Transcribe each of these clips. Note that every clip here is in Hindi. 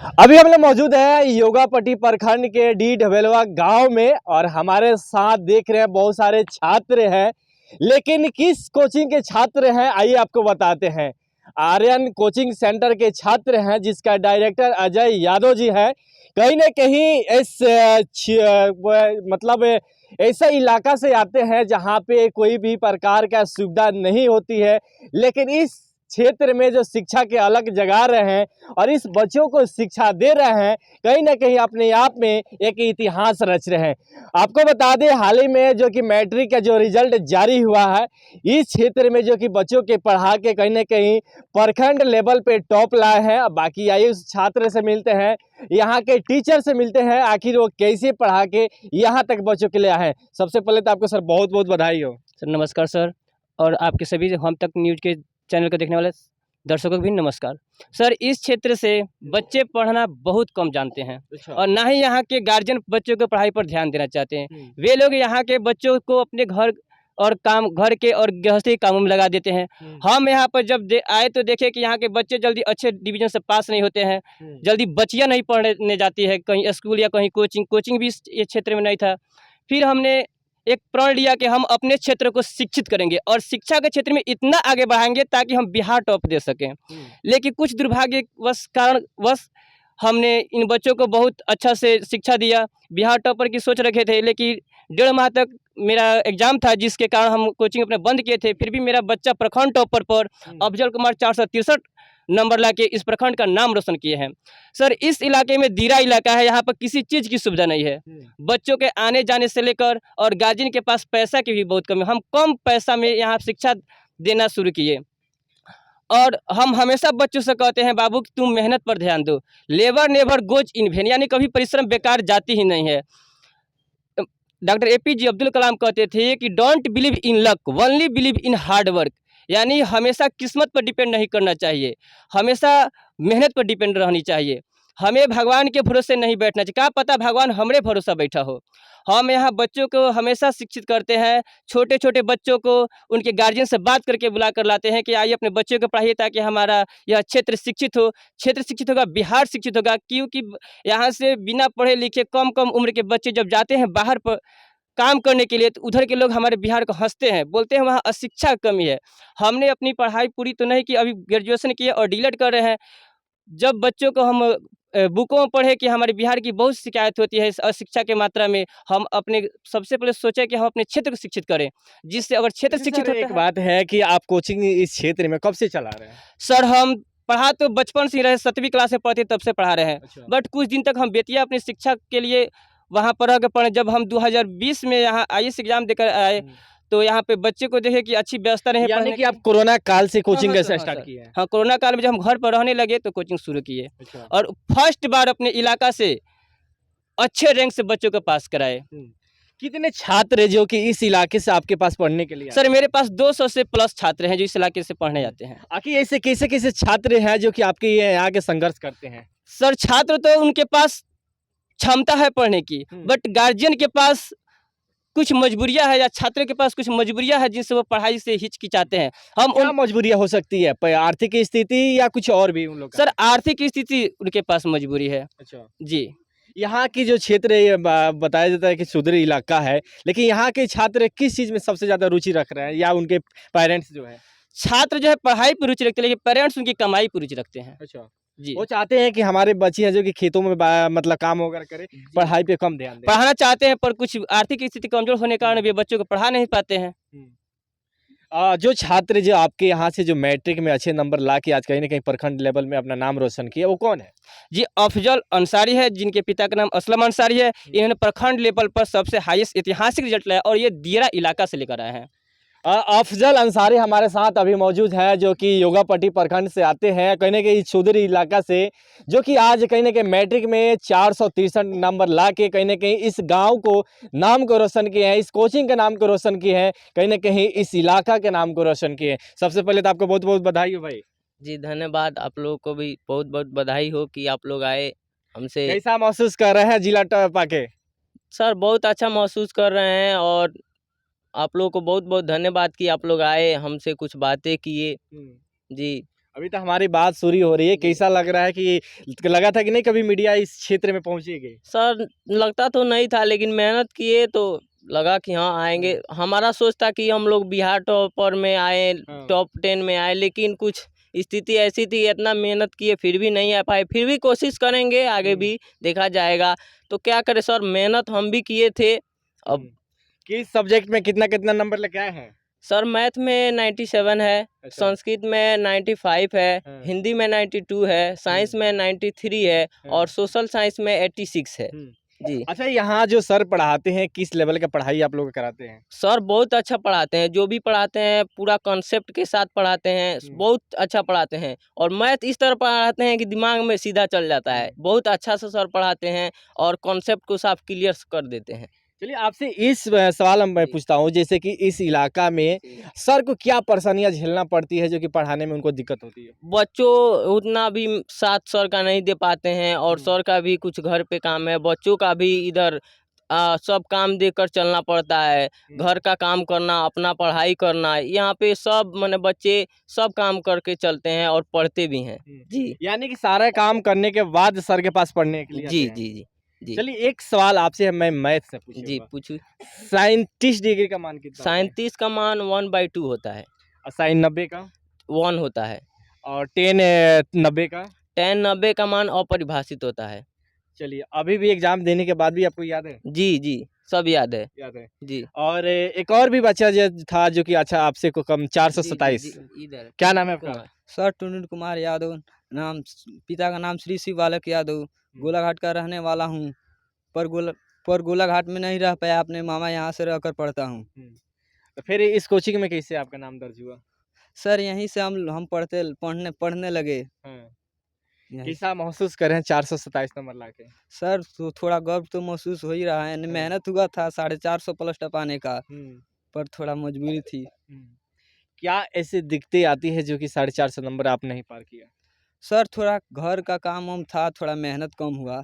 अभी हम लोग मौजूद है योगापट्टी प्रखंड के डी ढबेलवा गांव में और हमारे साथ देख रहे हैं बहुत सारे छात्र हैं। लेकिन किस कोचिंग के छात्र हैं आइए आपको बताते हैं। आर्यन कोचिंग सेंटर के छात्र हैं जिसका डायरेक्टर अजय यादव जी है। कहीं ना कहीं मतलब ऐसा इलाका से आते हैं जहां पे कोई भी प्रकार का सुविधा नहीं होती है, लेकिन इस क्षेत्र में जो शिक्षा के अलग जगा रहे हैं और इस बच्चों को शिक्षा दे रहे हैं, कहीं ना कहीं अपने आप में एक इतिहास रच रहे हैं। आपको बता दें हाल ही में जो कि मैट्रिक का जो रिजल्ट जारी हुआ है, इस क्षेत्र में जो कि बच्चों के पढ़ा के कहीं ना कहीं प्रखंड लेवल पे टॉप लाए हैं। बाकी आइए उस छात्र से मिलते हैं, यहाँ के टीचर से मिलते हैं, आखिर वो कैसे पढ़ा के यहाँ तक बच्चों के लिए आए हैं। सबसे पहले तो आपको सर बहुत बहुत बधाई हो। सर नमस्कार सर, और आपके सभी हम तक न्यूज़ के चैनल को देखने वाले दर्शकों को भी नमस्कार। सर इस क्षेत्र से बच्चे पढ़ना बहुत कम जानते हैं और ना ही यहाँ के गार्जियन बच्चों को पढ़ाई पर ध्यान देना चाहते हैं। वे लोग यहाँ के बच्चों को अपने घर और घर के और गृहस्थी कामों में लगा देते हैं। हम यहाँ पर जब आए तो देखे कि यहाँ के बच्चे जल्दी अच्छे डिवीजन से पास नहीं होते हैं, जल्दी बच्चियाँ नहीं पढ़ने जाती है कहीं स्कूल या कहीं कोचिंग भी इस क्षेत्र में नहीं था। फिर हमने एक प्रण लिया कि हम अपने क्षेत्र को शिक्षित करेंगे और शिक्षा के क्षेत्र में इतना आगे बढ़ाएंगे ताकि हम बिहार टॉप दे सकें। लेकिन कुछ दुर्भाग्यवश कारणवश हमने इन बच्चों को बहुत अच्छा से शिक्षा दिया। बिहार टॉपर की सोच रखे थे, लेकिन 1.5 माह तक मेरा एग्जाम था जिसके कारण हम कोचिंग अपने बंद किए थे। फिर भी मेरा बच्चा प्रखंड टॉपर पर अफजल कुमार 463 नंबर लाके इस प्रखंड का नाम रोशन किए हैं। सर इस इलाके में दीरा इलाका है, यहाँ पर किसी चीज़ की सुविधा नहीं है। बच्चों के आने जाने से लेकर और गार्जियन के पास पैसा की भी बहुत कमी। हम कम पैसा में यहाँ शिक्षा देना शुरू किए और हम हमेशा बच्चों से कहते हैं बाबू कि तुम मेहनत पर ध्यान दो। Labour never goes in when, यानी कभी परिश्रम बेकार जाती ही नहीं है। डॉक्टर APJ अब्दुल कलाम कहते थे कि don't believe in luck, only believe in hard work, यानी हमेशा किस्मत पर डिपेंड नहीं करना चाहिए, हमेशा मेहनत पर डिपेंड रहनी चाहिए। हमें भगवान के भरोसे नहीं बैठना चाहिए, क्या पता भगवान हमारे भरोसा बैठा हो। हम यहाँ बच्चों को हमेशा शिक्षित करते हैं। छोटे छोटे बच्चों को उनके गार्जियन से बात करके बुला कर लाते हैं कि आइए अपने बच्चों को पढ़ाइए ताकि हमारा यह क्षेत्र शिक्षित हो। क्षेत्र शिक्षित होगा, बिहार शिक्षित होगा, क्योंकि यहाँ से बिना पढ़े लिखे कम उम्र के बच्चे जब जाते हैं बाहर पर काम करने के लिए, तो उधर के लोग हमारे बिहार को हंसते हैं, बोलते हैं वहाँ अशिक्षा कमी है। हमने अपनी पढ़ाई पूरी तो नहीं की, अभी ग्रेजुएशन किए और डीलेट कर रहे हैं। जब बच्चों को हम बुकों में पढ़े कि हमारे बिहार की बहुत शिकायत होती है इस अशिक्षा के मात्रा में, हम अपने सबसे पहले सोचे कि हम अपने क्षेत्र को शिक्षित करें, जिससे अगर क्षेत्र शिक्षित होता एक है। बात है कि आप कोचिंग इस क्षेत्र में कब से चला रहे हैं? सर हम पढ़ा तो बचपन से ही रहे, 7वीं क्लास में पढ़ते तब से पढ़ा रहे हैं। अच्छा। बट कुछ दिन तक हम बेतिया अपनी शिक्षा के लिए वहाँ पर रह के पढ़े। जब हम 2020 में यहाँ IAS एग्जाम देकर आए तो यहाँ पे बच्चे को देखे कि अच्छी व्यवस्था नहीं है यानी पढ़ने कि की। आप कोरोना काल से कोचिंग हाँ कैसे सर, स्टार्ट किए हैं? हाँ कोरोना काल में जब हम घर पर रहने लगे तो कोचिंग शुरू किए अच्छा। और फर्स्ट बार अपने इलाका से अच्छे रैंक से बच्चों को पास कराए। कितने छात्र जो कि इस इलाके से आपके पास पढ़ने के लिए आए? सर मेरे पास 200 से प्लस छात्र हैं जो इस इलाके से पढ़ने जाते हैं। आखिर ऐसे कैसे कैसे छात्र हैं जो कि आपके ये यहाँ के संघर्ष करते हैं? सर छात्र तो उनके पास क्षमता है पढ़ने की, बट गार्जियन के पास कुछ मजबूरियां है या छात्र के पास कुछ मजबूरियां है जिनसे वो पढ़ाई से हिचकिचाते हैं। हम क्या उन मजबूरियां हो सकती है? आर्थिक स्थिति या कुछ और भी उन लोग का? सर आर्थिक स्थिति उनके पास मजबूरी है अच्छा। जी। यहाँ की जो क्षेत्र है ये बताया जाता है कि सुधरी इलाका है, लेकिन यहाँ के छात्र किस चीज़ में सबसे ज़्यादा रुचि रख रहे हैं या उनके पेरेंट्स जो है? छात्र जो है पढ़ाई पर रुचि रखते हैं, लेकिन पेरेंट्स उनकी कमाई पर रुचि रखते हैं अच्छा। जी। वो चाहते हैं कि हमारे बच्चे हैं जो कि खेतों में मतलब काम वगैरह करे, पढ़ाई पे कम ध्यान दें। पढ़ाना चाहते हैं पर कुछ आर्थिक स्थिति कमजोर होने के कारण वे बच्चों को पढ़ा नहीं पाते हैं। जो छात्र जो आपके यहाँ से जो मैट्रिक में अच्छे नंबर ला के आज कहीं ना कहीं प्रखंड लेवल में अपना नाम रोशन किया, वो कौन है? जी अफजल अंसारी है, जिनके पिता का नाम असलम अंसारी है। इन्होंने प्रखंड लेवल पर सबसे हाईएस्ट ऐतिहासिक रिजल्ट लाया और ये दियरा इलाका से लेकर आए हैं। अफजल अंसारी हमारे साथ अभी मौजूद है जो कि योगापट्टी प्रखंड से आते हैं, कहीं ना कहीं चौधरी इलाका से, जो कि आज कहीं ना कहीं मैट्रिक में 463 नंबर ला के कहीं ना कहीं इस गांव को नाम को रोशन किए हैं, इस कोचिंग का नाम को रोशन किए हैं, कहीं ना कहीं इस इलाका के नाम को रोशन किए हैं। सबसे पहले तो आपको बहुत बहुत बधाई हो भाई। जी धन्यवाद। आप लोगों को भी बहुत बहुत बधाई हो कि आप लोग आए हमसे। कैसा महसूस कर रहे हैं जिला पाके? सर बहुत अच्छा महसूस कर रहे हैं और आप लोगों को बहुत बहुत धन्यवाद कि आप लोग आए हमसे कुछ बातें किए। जी अभी तो हमारी बात शुरू हो रही है, कैसा लग रहा है कि लगा था कि नहीं कभी मीडिया इस क्षेत्र में पहुंचेगी? सर लगता तो नहीं था, लेकिन मेहनत किए तो लगा कि हाँ आएंगे। हमारा सोच था कि हम लोग बिहार टॉपर में आए, हाँ। टॉप 10 में आए, लेकिन कुछ स्थिति ऐसी थी, इतना मेहनत किए फिर भी नहीं आ पाए। फिर भी कोशिश करेंगे, आगे भी देखा जाएगा। तो क्या करें सर, मेहनत हम भी किए थे। अब किस सब्जेक्ट में कितना कितना नंबर लेके आए हैं? सर मैथ में 97 है, अच्छा। संस्कृत में 95 है, हाँ। हिंदी में 92 है, साइंस में 93 है और सोशल साइंस में 86 है जी। अच्छा, यहाँ जो सर पढ़ाते हैं किस लेवल का पढ़ाई आप लोग कराते हैं? सर बहुत अच्छा पढ़ाते हैं, जो भी पढ़ाते हैं पूरा कॉन्सेप्ट के साथ पढ़ाते हैं, बहुत अच्छा पढ़ाते हैं। और मैथ इस तरह पढ़ाते हैं कि दिमाग में सीधा चल जाता है। बहुत अच्छा से सर पढ़ाते हैं और कॉन्सेप्ट को साफ क्लियर कर देते हैं। चलिए आपसे इस सवाल मैं पूछता हूँ, जैसे कि इस इलाका में सर को क्या परेशानियाँ झेलना पड़ती है जो कि पढ़ाने में उनको दिक्कत होती है? बच्चों उतना भी साथ सर का नहीं दे पाते हैं और सर का भी कुछ घर पे काम है, बच्चों का भी इधर सब काम देकर चलना पड़ता है। घर का काम करना, अपना पढ़ाई करना, यहाँ पे सब माने बच्चे सब काम करके चलते हैं और पढ़ते भी हैं जी। यानी कि सारा काम करने के बाद सर के पास पढ़ने के लिए आते जी हैं। जी जी जी। चलिए एक सवाल आपसे मैं मैथ से पूछूंगा। जी पूछू। साइंटिस्ट डिग्री का मान कितना होता है? 37 का मान 1/2 होता है, और साइन 90 का? 1 होता है, और 10 90 का? 10 90 का मान अपरिभाषित होता है। चलिए अभी भी एग्जाम देने के बाद भी आपको याद है? जी जी सब याद है। याद है। जी। और एक और भी बच्चा जो था जो कि अच्छा आपसे को कम 427, इधर क्या नाम है आपका? सर टुनुर कुमार यादव नाम, पिता का नाम श्री शिव बालक यादव, गोलाघाट का रहने वाला हूँ। पर गोलाघाट में नहीं रह पाया, अपने मामा यहाँ से रहकर पढ़ता हूँ। तो फिर इस कोचिंग में कैसे आपका नाम दर्ज हुआ? सर यहीं से हम पढ़ने लगे। यहीं। कैसा महसूस कर रहे हैं 427 नंबर लाके? सर तो थोड़ा गर्व तो महसूस हो ही रहा है, मेहनत हुआ था 450 प्लस टपाने का, पर थोड़ा मजबूरी थी। क्या ऐसे दिक्कतें आती है जो कि 450 नंबर आप नहीं पार किया? सर थोड़ा घर का काम वाम था, थोड़ा मेहनत कम हुआ,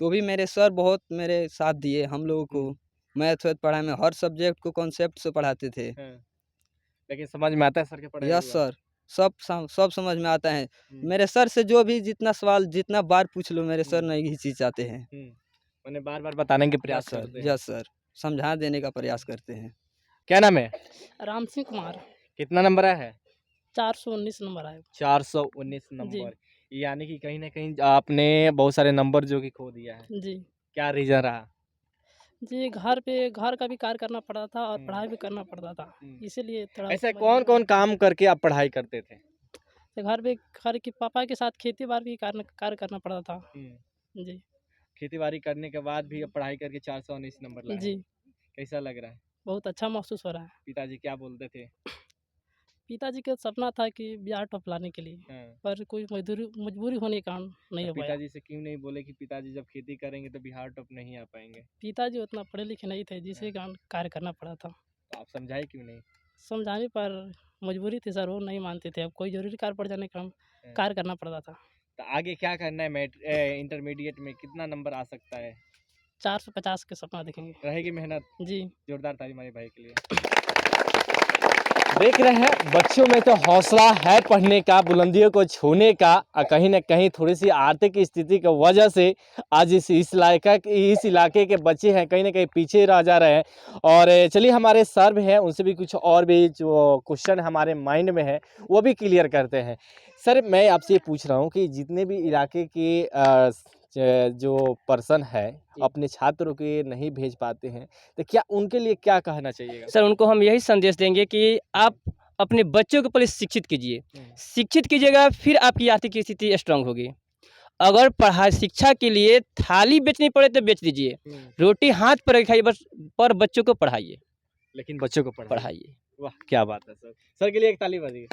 तो भी मेरे सर बहुत मेरे साथ दिए हम लोगों को। मैथ पढ़ाई में हर सब्जेक्ट को कॉन्सेप्ट से पढ़ाते थे। लेकिन समझ में आता है सर के पढ़ाई? यस सर, सब समझ में आता है। मेरे सर से जो भी जितना सवाल जितना बार पूछ लो, मेरे सर नहीं हिचकिचाते हैं। उन्हें बार बार बताने के प्रयास करते हैं। यस सर, समझा देने का प्रयास करते हैं। क्या नाम है? राम सिंह कुमार। कितना नंबर आया है? 419 नंबर आया। 419 नंबर। यानी कि कहीं ना कहीं आपने बहुत सारे नंबर जो कि खो दिया है। जी। क्या रीजन रहा? जी घर का भी कार्य करना पड़ता था और पढ़ाई भी करना पड़ता था, इसीलिए थोड़ा ऐसे कौन कौन काम करके आप पढ़ाई करते थे? तो घर के पापा के साथ खेती बाड़ी भी कार्य करना पड़ता था। जी। खेती बाड़ी करने के बाद भी अब पढ़ाई करके 419 नंबर लाए। जी। कैसा लग रहा है? बहुत अच्छा महसूस हो रहा है। पिताजी क्या बोलते थे? पिताजी का सपना था कि बिहार टॉप लाने के लिए, पर कोई मजबूरी होने के कारण नहीं हो पाया। पिताजी से क्यों नहीं बोले कि पिताजी जब खेती करेंगे तो बिहार टॉप नहीं आ पाएंगे? पिताजी उतना पढ़े लिखे नहीं थे, जिसके कारण कार्य करना पड़ा था। तो आप समझाए क्यों नहीं? समझाने पर मजबूरी थी सर, वो नहीं मानते थे। अब कोई जरूरी कार्य पड़ जाने का कार्य करना पड़ता था। तो आगे क्या करना है? इंटरमीडिएट में कितना नंबर आ सकता है? 450 के सपना देखेंगे। रहेगी मेहनत? जी। जोरदार ताली हमारे भाई के लिए। देख रहे हैं बच्चों में तो हौसला है पढ़ने का, बुलंदियों को छूने का, और कहीं ना कहीं थोड़ी सी आर्थिक स्थिति की वजह से आज इस इलाके के बच्चे हैं कहीं ना कहीं पीछे रह जा रहे हैं। और चलिए हमारे सर भी हैं, उनसे भी कुछ और भी जो क्वेश्चन हमारे माइंड में है वो भी क्लियर करते हैं। सर मैं आपसे ये पूछ रहा हूँ कि जितने भी इलाके के जो पर्सन है अपने छात्रों के नहीं भेज पाते हैं, तो क्या उनके लिए क्या कहना चाहिएगा? सर उनको हम यही संदेश देंगे कि आप अपने बच्चों को पहले शिक्षित कीजिए, शिक्षित कीजिएगा फिर आपकी आर्थिक स्थिति स्ट्रांग होगी। अगर पढ़ाई शिक्षा के लिए थाली बेचनी पड़े तो बेच दीजिए, रोटी हाथ पर खाइए, बस पर बच्चों को पढ़ाइए, लेकिन बच्चों को पढ़ाइए। वाह क्या बात है सर, सर के लिए एक ताली बजाइए।